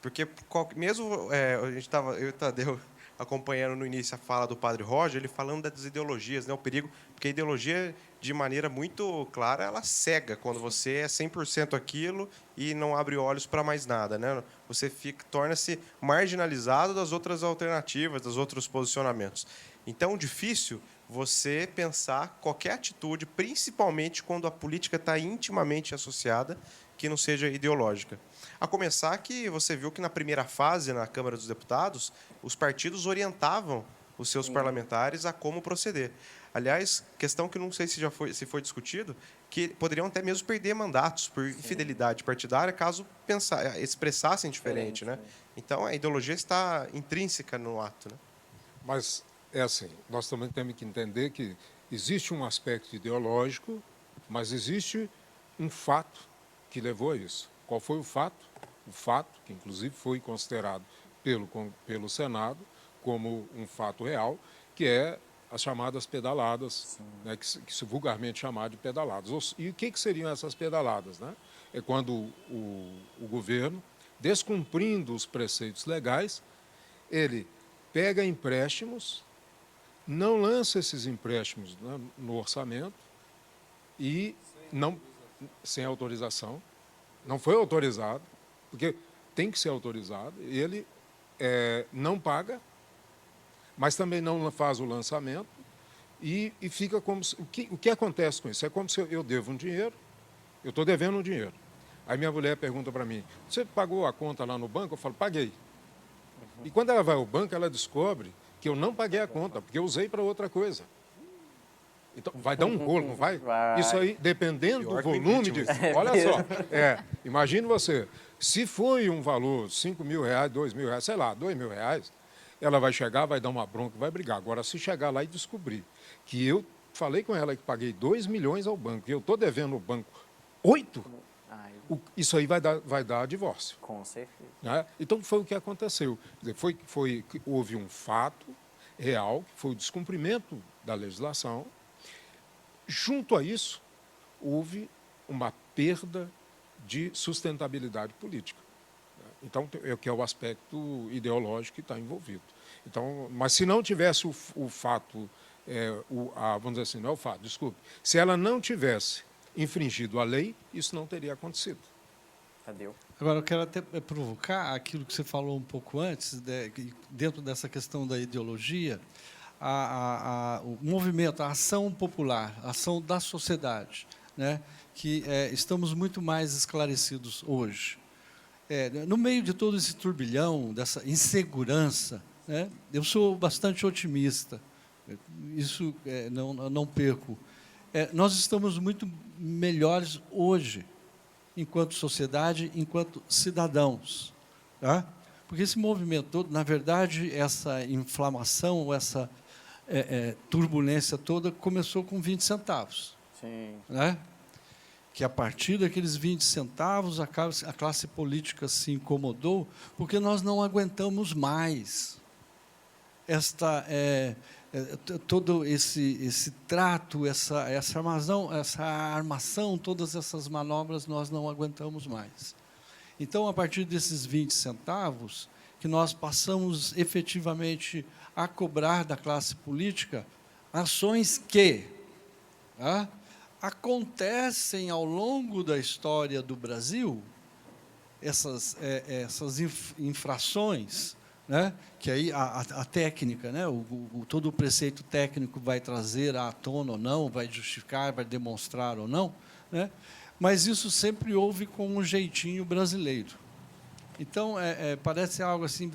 Porque mesmo a gente estava, eu e o Tadeu acompanhando no início a fala do Padre Roger, ele falando das ideologias, né, o perigo, porque a ideologia, de maneira muito clara, ela cega quando você é 100% aquilo e não abre olhos para mais nada, né? Você torna-se marginalizado das outras alternativas, dos outros posicionamentos. Então, difícil você pensar qualquer atitude, principalmente quando a política está intimamente associada, que não seja ideológica. A começar que você viu que na primeira fase, na Câmara dos Deputados, os partidos orientavam os seus parlamentares a como proceder. Aliás, questão que não sei se foi discutido, que poderiam até mesmo perder mandatos por infidelidade partidária, caso expressassem diferente, né? Então, a ideologia está intrínseca no ato, né? Mas é assim, nós também temos que entender que existe um aspecto ideológico, mas existe um fato que levou a isso. Qual foi o fato? O fato, que inclusive foi considerado pelo Senado como um fato real, que é as chamadas pedaladas, né, que se vulgarmente chamar de pedaladas. E o que seriam essas pedaladas, né? É quando o governo, descumprindo os preceitos legais, ele pega empréstimos, não lança esses empréstimos, né, no orçamento e não, sem autorização, não foi autorizado, porque tem que ser autorizado, ele não paga, mas também não faz o lançamento e fica como se, o que acontece com isso? É como se eu devo um dinheiro, eu estou devendo um dinheiro. Aí minha mulher pergunta para mim, você pagou a conta lá no banco? Eu falo, paguei. E quando ela vai ao banco, ela descobre que eu não paguei a conta, porque eu usei para outra coisa. Então, vai dar um rolo, não vai? Isso aí, dependendo do volume de... Olha só, imagine você, se foi um valor, 5 mil reais, 2 mil reais, sei lá, 2 mil reais, ela vai chegar, vai dar uma bronca, vai brigar. Agora, se chegar lá e descobrir que eu falei com ela que paguei 2 milhões ao banco, e eu estou devendo ao banco 8, isso aí vai dar divórcio. Com certeza. Né? Então, foi o que aconteceu. Houve um fato real, que foi o descumprimento da legislação. Junto a isso, houve uma perda de sustentabilidade política. Então, que é o aspecto ideológico que está envolvido. Então, mas se não tivesse o fato, vamos dizer assim, não é o fato, desculpe, se ela não tivesse infringido a lei, isso não teria acontecido. Tadeu. Agora, eu quero até provocar aquilo que você falou um pouco antes, dentro dessa questão da ideologia, o movimento, a ação popular, a ação da sociedade, né, que estamos muito mais esclarecidos hoje. No meio de todo esse turbilhão, dessa insegurança, né, eu sou bastante otimista, isso não perco. Nós estamos muito melhores hoje, enquanto sociedade, enquanto cidadãos. Tá? Porque esse movimento todo, na verdade, essa inflamação, essa turbulência toda começou com 20 centavos. Sim. Né? Que a partir daqueles 20 centavos a classe política se incomodou, porque nós não aguentamos mais todo esse trato, essa armação, todas essas manobras nós não aguentamos mais. Então, a partir desses 20 centavos, que nós passamos efetivamente a cobrar da classe política ações que acontecem ao longo da história do Brasil, essas infrações, né, que aí a técnica, né, todo o preceito técnico vai trazer à tona ou não, vai justificar, vai demonstrar ou não, né, mas isso sempre houve com um jeitinho brasileiro. Então, parece algo assim,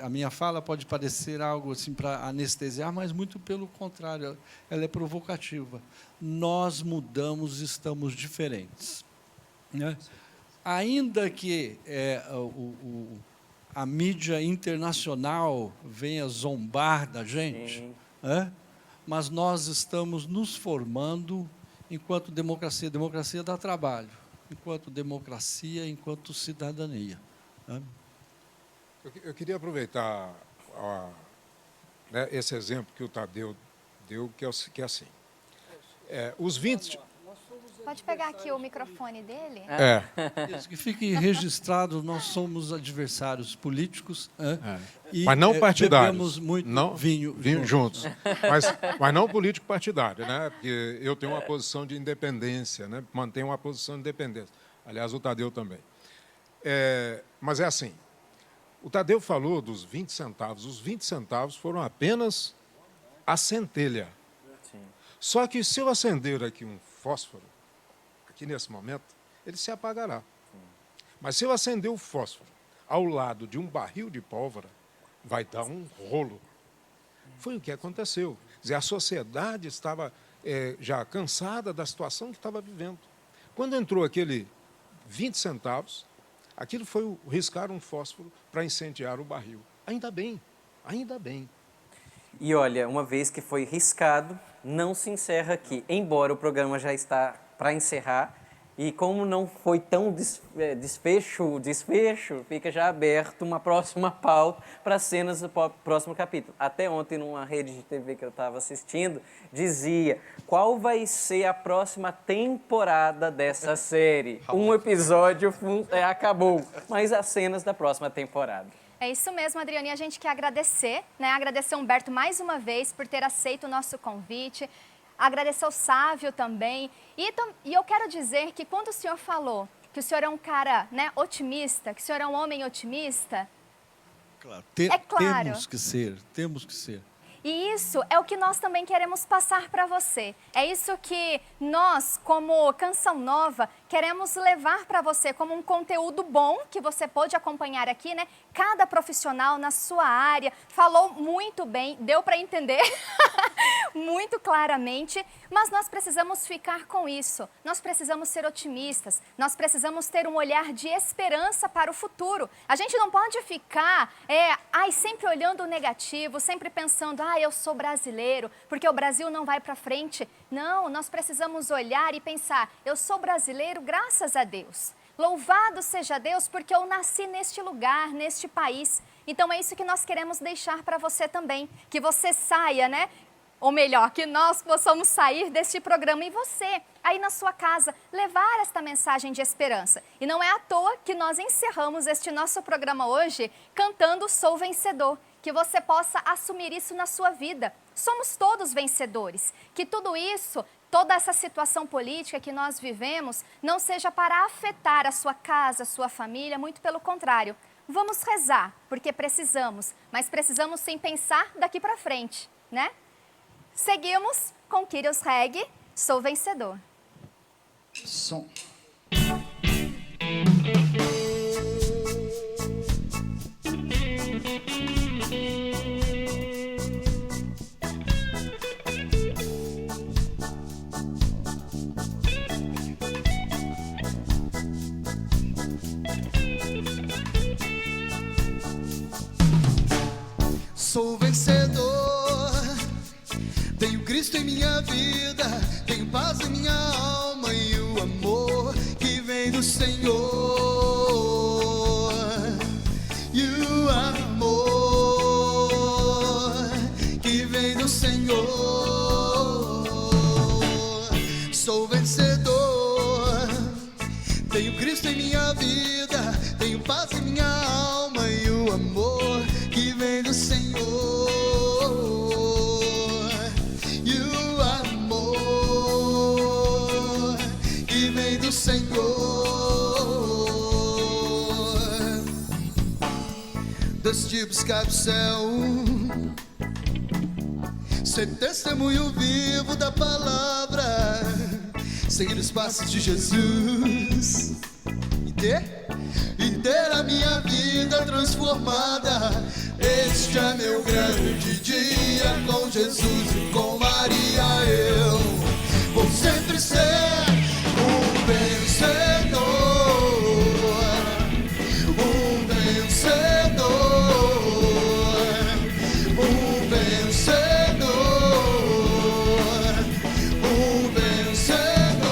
a minha fala pode parecer algo assim para anestesiar, mas muito pelo contrário, ela é provocativa. Nós mudamos, estamos diferentes. Né? Ainda que a mídia internacional venha zombar da gente, mas nós estamos nos formando enquanto democracia. Democracia dá trabalho, enquanto democracia, enquanto cidadania. Eu queria aproveitar esse exemplo que o Tadeu deu, que é assim. Os 20... Pode pegar aqui o microfone dele? Isso, que fique registrado, nós somos adversários políticos. E mas não partidários. Bebemos muito não, vinho juntos. Mas não político partidário, né? Porque eu tenho uma posição de independência, né? Mantenho uma posição de independência. Aliás, o Tadeu também. Mas é assim, o Tadeu falou dos 20 centavos. Os 20 centavos foram apenas a centelha. Sim. Só que se eu acender aqui um fósforo, aqui nesse momento, ele se apagará. Sim. Mas se eu acender o fósforo ao lado de um barril de pólvora, vai dar um rolo. Foi o que aconteceu. Quer dizer, a sociedade estava já cansada da situação que estava vivendo. Quando entrou aquele 20 centavos, aquilo foi riscar um fósforo para incendiar o barril. Ainda bem, ainda bem. E olha, uma vez que foi riscado, não se encerra aqui. Embora o programa já está para encerrar, e como não foi tão desfecho, fica já aberto uma próxima pauta para cenas do próximo capítulo. Até ontem, numa rede de TV que eu estava assistindo, dizia qual vai ser a próxima temporada dessa série. Um episódio acabou, mas as cenas da próxima temporada. É isso mesmo, Adriane, e a gente quer agradecer, né? Agradecer ao Humberto mais uma vez por ter aceito o nosso convite, agradecer ao Sávio também, e eu quero dizer que quando o senhor falou que o senhor é um cara, né, otimista, que o senhor é um homem otimista, claro, claro. Temos que ser. E isso é o que nós também queremos passar para você. É isso que nós, como Canção Nova, queremos levar para você como um conteúdo bom que você pode acompanhar aqui, né? Cada profissional na sua área falou muito bem, deu para entender muito claramente, mas nós precisamos ficar com isso. Nós precisamos ser otimistas, nós precisamos ter um olhar de esperança para o futuro. A gente não pode ficar sempre olhando o negativo, sempre pensando, eu sou brasileiro, porque o Brasil não vai para frente. Não, nós precisamos olhar e pensar, eu sou brasileiro graças a Deus. Louvado seja Deus porque eu nasci neste lugar, neste país. Então é isso que nós queremos deixar para você também, que você saia, né? Ou melhor, que nós possamos sair deste programa e você, aí na sua casa, levar esta mensagem de esperança. E não é à toa que nós encerramos este nosso programa hoje cantando Sou Vencedor. Que você possa assumir isso na sua vida. Somos todos vencedores. Que tudo isso, toda essa situação política que nós vivemos, não seja para afetar a sua casa, a sua família, muito pelo contrário. Vamos rezar, porque precisamos, mas precisamos sem pensar daqui para frente, né? Seguimos com Kyrios Reg, Sou Vencedor. Som. Sou vencedor, tenho Cristo em minha vida, tenho paz em minha alma e o amor que vem do Senhor. E o amor que vem do Senhor. Sou vencedor, tenho Cristo em minha vida, tenho paz em minha alma e o amor que vem do Senhor. E o amor que vem do Senhor. Decidi buscar o céu, ser testemunho vivo da palavra, seguir os passos de Jesus e ter a minha vida transformada. Este é meu grande dia, com Jesus e com Maria eu vou sempre ser um vencedor, um vencedor, um vencedor, um vencedor.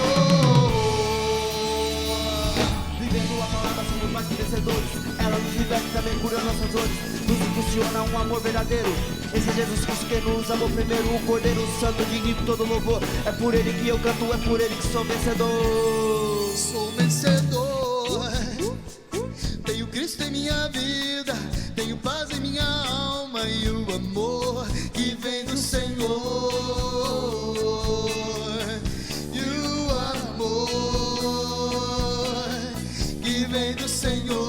Vivendo a palavra somos mais que vencedores. Ela nos liberta e também cura nossas dores. Nos impulsiona um amor verdadeiro. Esse é Jesus Cristo que nos amou primeiro. O Cordeiro Santo digno de todo louvor. É por Ele que eu canto, é por Ele que sou vencedor. Sou vencedor, tenho Cristo em minha vida, tenho paz em minha alma e o amor que vem do Senhor. E o amor que vem do Senhor.